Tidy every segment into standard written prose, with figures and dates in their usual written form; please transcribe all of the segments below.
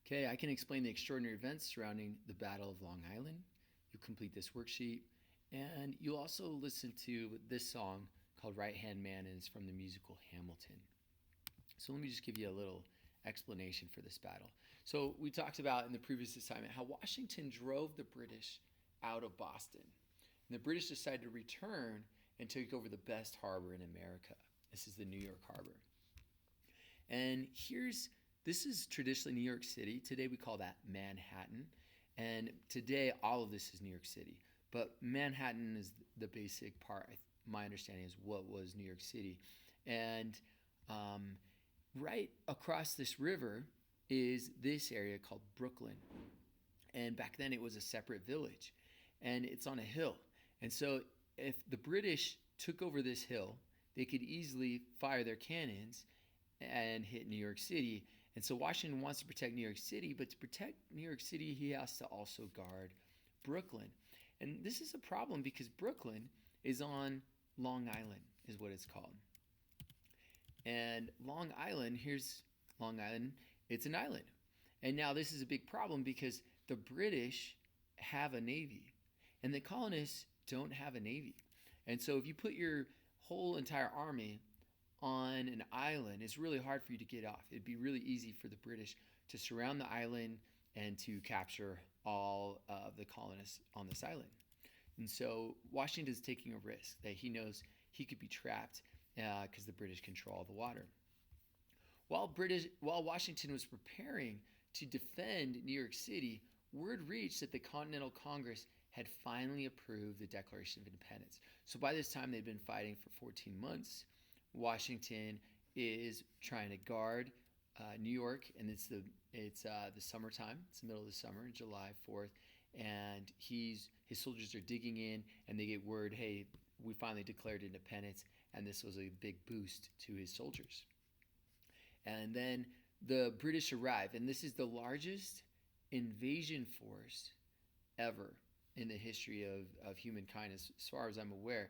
Okay, I can explain the extraordinary events surrounding the Battle of Long Island. You complete this worksheet, and you'll also listen to this song called Right Hand Man, and it's from the musical Hamilton. So let me just give you a little explanation for this battle. So we talked about in the previous assignment how Washington drove the British out of Boston. And the British decided to return and take over the best harbor in America. This is the New York Harbor. And this is traditionally New York City. Today we call that Manhattan. And today all of this is New York City. But Manhattan is the basic part. My understanding is what was New York City. And right across this river is this area called Brooklyn. And back then it was a separate village. And it's on a hill. And so if the British took over this hill, they could easily fire their cannons and hit New York City. And so Washington wants to protect New York City, but to protect New York City, he has to also guard Brooklyn. And this is a problem because Brooklyn is on Long Island, is what it's called. And Long Island, here's Long Island, it's an island. And now this is a big problem because the British have a navy and the colonists don't have a navy. And so if you put your whole entire army on an island, it's really hard for you to get off. It'd be really easy for the British to surround the island and to capture all of the colonists on this island. And so Washington's taking a risk that he knows he could be trapped because the British control the water. While Washington was preparing to defend New York City, word reached that the Continental Congress had finally approved the Declaration of Independence. So by this time, they'd been fighting for 14 months. Washington is trying to guard New York, and it's the summertime. It's the middle of the summer, July 4th, and his soldiers are digging in, and they get word, hey, we finally declared independence, and this was a big boost to his soldiers. And then the British arrive, and this is the largest invasion force ever in the history of humankind, as far as I'm aware,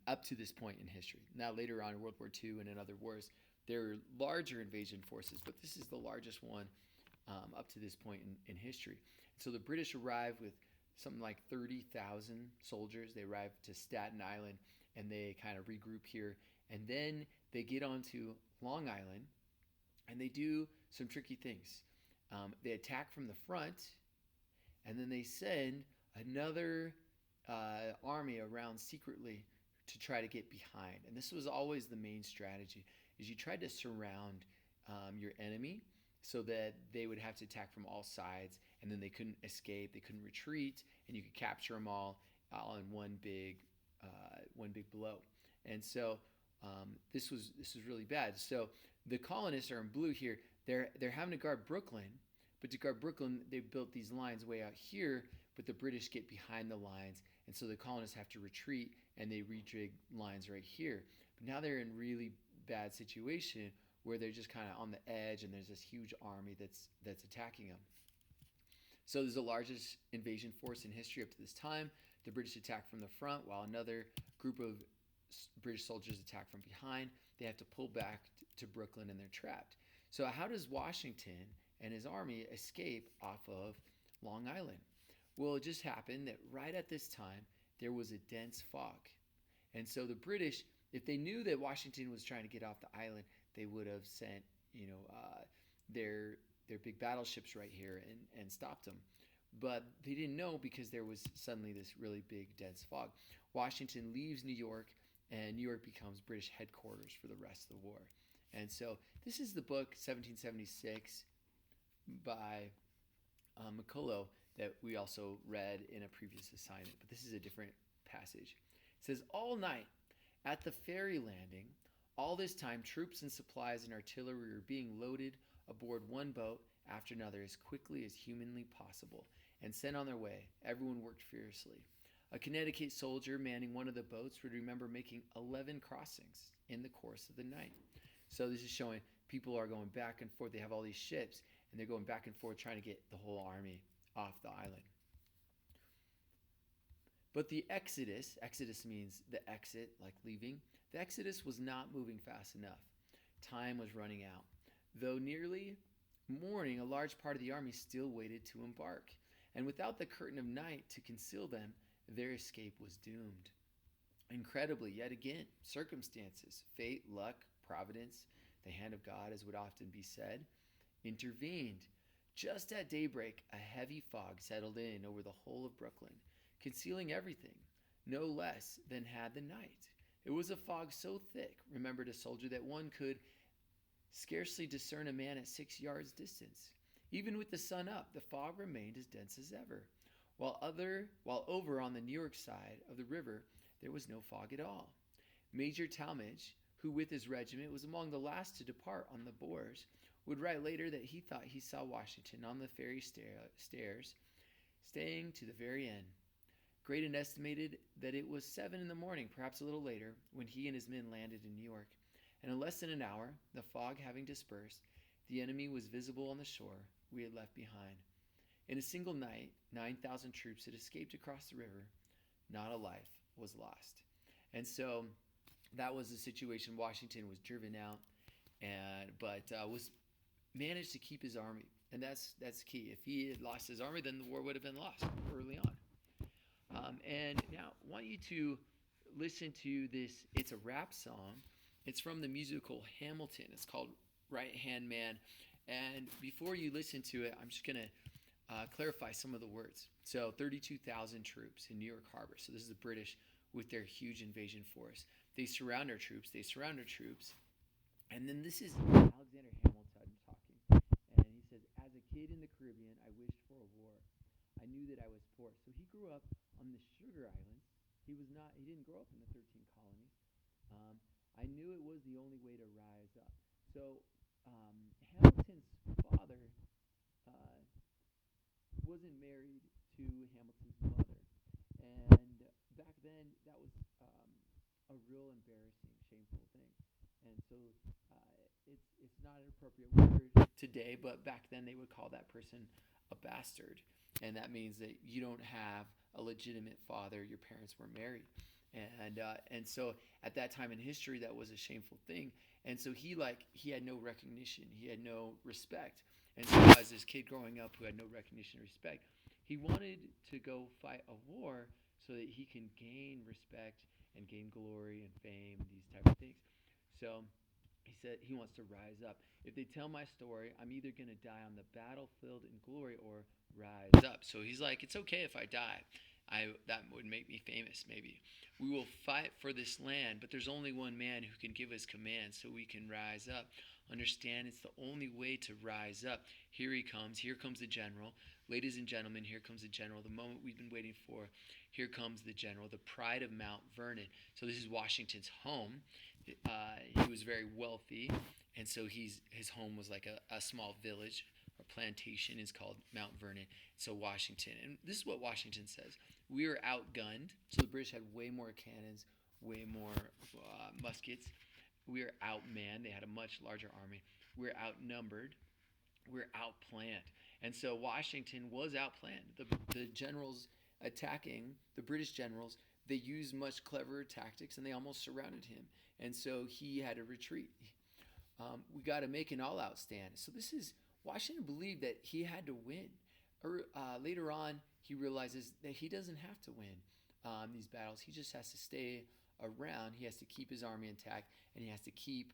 up to this point in history. Now, later on in World War II and in other wars, there were larger invasion forces, but this is the largest one up to this point in history. So the British arrive with something like 30,000 soldiers. They arrive to Staten Island, and they kind of regroup here. And then they get onto Long Island, and they do some tricky things. They attack from the front, and then they send another army around secretly to try to get behind. And this was always the main strategy, is you tried to surround your enemy so that they would have to attack from all sides, and then they couldn't escape, they couldn't retreat, and you could capture them all in one big blow. And so this was really bad. So the colonists are in blue here. They're having to guard Brooklyn, but to guard Brooklyn, they built these lines way out here, but the British get behind the lines, and so the colonists have to retreat, and they rejig lines right here. But now they're in really bad situation where they're just kind of on the edge, and there's this huge army that's attacking them. So there's the largest invasion force in history up to this time. The British attack from the front, while another group of British soldiers attack from behind. They have to pull back to Brooklyn, and they're trapped. So how does Washington and his army escape off of Long Island? Well, it just happened that right at this time, there was a dense fog. And so the British, if they knew that Washington was trying to get off the island, they would have sent, their big battleships right here and stopped them. But they didn't know because there was suddenly this really big dense fog. Washington leaves New York, and New York becomes British headquarters for the rest of the war. And so this is the book 1776 by McCullough that we also read in a previous assignment, but this is a different passage. It says, all night at the ferry landing, all this time troops and supplies and artillery were being loaded aboard one boat after another as quickly as humanly possible and sent on their way. Everyone worked fiercely. A Connecticut soldier manning one of the boats would remember making 11 crossings in the course of the night. So this is showing people are going back and forth. They have all these ships, and they're going back and forth trying to get the whole army off the island. But the exodus means the exit, like leaving. The exodus was not moving fast enough. Time was running out. Though nearly morning, a large part of the army still waited to embark, and without the curtain of night to conceal them, their escape was doomed. Incredibly, yet again, circumstances, fate, luck, providence, the hand of God, as would often be said, intervened. Just at daybreak, a heavy fog settled in over the whole of Brooklyn, concealing everything, no less than had the night. It was a fog so thick, remembered a soldier, that one could scarcely discern a man at 6 yards distance. Even with the sun up, the fog remained as dense as ever. While over on the New York side of the river, there was no fog at all. Major Talmadge, who with his regiment was among the last to depart on the Boers, would write later that he thought he saw Washington on the ferry stairs, staying to the very end. Graydon estimated that it was 7 in the morning, perhaps a little later, when he and his men landed in New York, and in less than an hour, the fog having dispersed, the enemy was visible on the shore we had left behind. In a single night, 9,000 troops had escaped across the river. Not a life was lost. And so that was the situation. Washington was driven out, but was managed to keep his army, and that's key. If he had lost his army, then the war would have been lost early on. And now I want you to listen to this. It's a rap song. It's from the musical Hamilton. It's called Right Hand Man. And before you listen to it, I'm just going to clarify some of the words. So 32,000 troops in New York Harbor. So this is the British with their huge invasion force. They surround our troops. And then this is Alexander Hamilton talking. And he says, as a kid in the Caribbean, I wished for a war. I knew that I was poor. So he grew up on the Sugar Islands. He didn't grow up in the 13 colonies. I knew it was the only way to rise up. So Hamilton's father wasn't married to Hamilton's mother. And back then, that was a real embarrassing, shameful thing. And so it's not an appropriate word today, but back then they would call that person a bastard. And that means that you don't have a legitimate father. Your parents were married. And so at that time in history, that was a shameful thing. And so he had no recognition. He had no respect. And so as this kid growing up who had no recognition or respect, he wanted to go fight a war so that he can gain respect and gain glory and fame and these type of things. So he said he wants to rise up. If they tell my story, I'm either going to die on the battlefield in glory or rise up. So he's like, it's okay if I die. That would make me famous, maybe. We will fight for this land, but there's only one man who can give us commands so we can rise up. Understand, it's the only way to rise up. Here he comes. Here comes the general. Ladies and gentlemen, here comes the general. The moment we've been waiting for. Here comes the general, the pride of Mount Vernon. So this is Washington's home. He was very wealthy, and so his home was like a small village. A plantation is called Mount Vernon. So Washington, and this is what Washington says. We were outgunned. So the British had way more cannons, way more muskets. We were outmanned. They had a much larger army. We were outnumbered. We were outplanned. And so Washington was outplanned. The generals attacking, the British generals, they used much cleverer tactics, and they almost surrounded him. And so he had to retreat. We got to make an all-out stand. So Washington believed that he had to win. Later on, he realizes that he doesn't have to win these battles. He just has to stay around. He has to keep his army intact, and he has to keep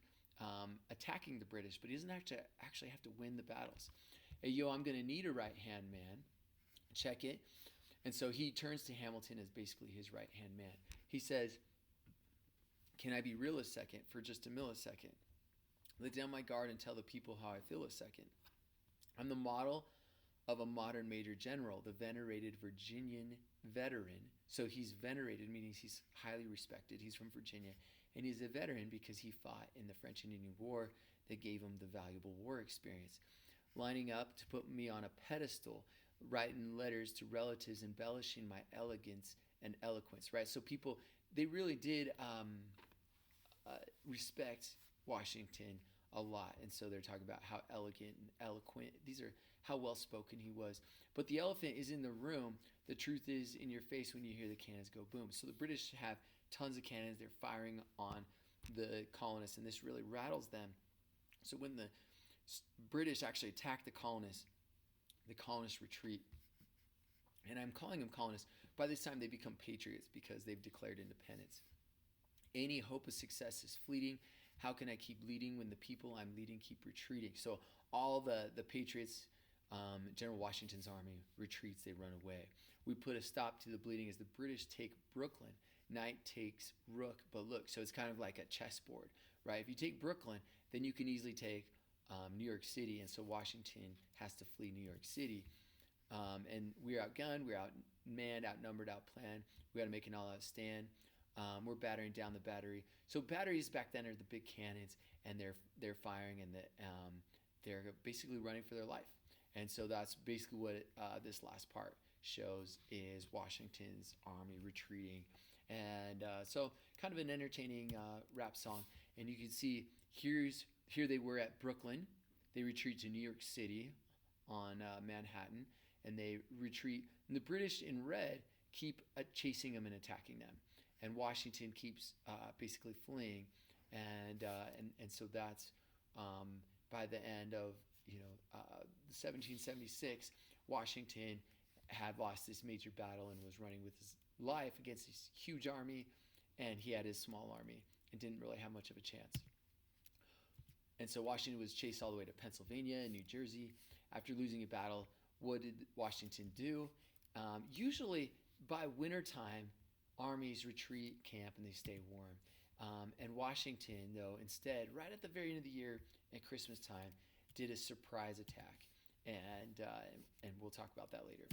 attacking the British. But he doesn't actually have to win the battles. Hey, I'm going to need a right-hand man. Check it. And so he turns to Hamilton as basically his right-hand man. He says, can I be real a second for just a millisecond? Let down my guard and tell the people how I feel a second. I'm the model of a modern major general, the venerated Virginian veteran. So he's venerated, meaning he's highly respected. He's from Virginia. And he's a veteran because he fought in the French and Indian War that gave him the valuable war experience. Lining up to put me on a pedestal, writing letters to relatives embellishing my elegance and eloquence, right? So people, they really did respect Washington a lot. And so they're talking about how elegant and eloquent, these are how well-spoken he was. But the elephant is in the room. The truth is in your face when you hear the cannons go boom. So the British have tons of cannons. They're firing on the colonists, and this really rattles them. So when the British actually attacked the colonists retreat. And I'm calling them colonists. By this time, they become patriots because they've declared independence. Any hope of success is fleeting. How can I keep leading when the people I'm leading keep retreating? So all the patriots, General Washington's army retreats, they run away. We put a stop to the bleeding as the British take Brooklyn. Night takes Rook, but look, so it's kind of like a chessboard, right? If you take Brooklyn, then you can easily take New York City, and so Washington has to flee New York City. And we're outgunned, we're outmanned, outnumbered, outplanned. We got to make an all-out stand. We're battering down the battery. So batteries back then are the big cannons, and they're firing, and they're basically running for their life. And so that's basically what this last part shows is Washington's army retreating. And so kind of an entertaining rap song. And you can see here they were at Brooklyn. They retreat to New York City on Manhattan, and they retreat. And the British in red keep chasing them and attacking them, and Washington keeps basically fleeing, and so that's by the end of 1776, Washington had lost this major battle and was running with his life against this huge army, and he had his small army and didn't really have much of a chance. And so Washington was chased all the way to Pennsylvania and New Jersey. After losing a battle, what did Washington do? Usually by wintertime, armies retreat, camp, and they stay warm. And Washington, though, instead, right at the very end of the year at Christmas time, did a surprise attack. And we'll talk about that later.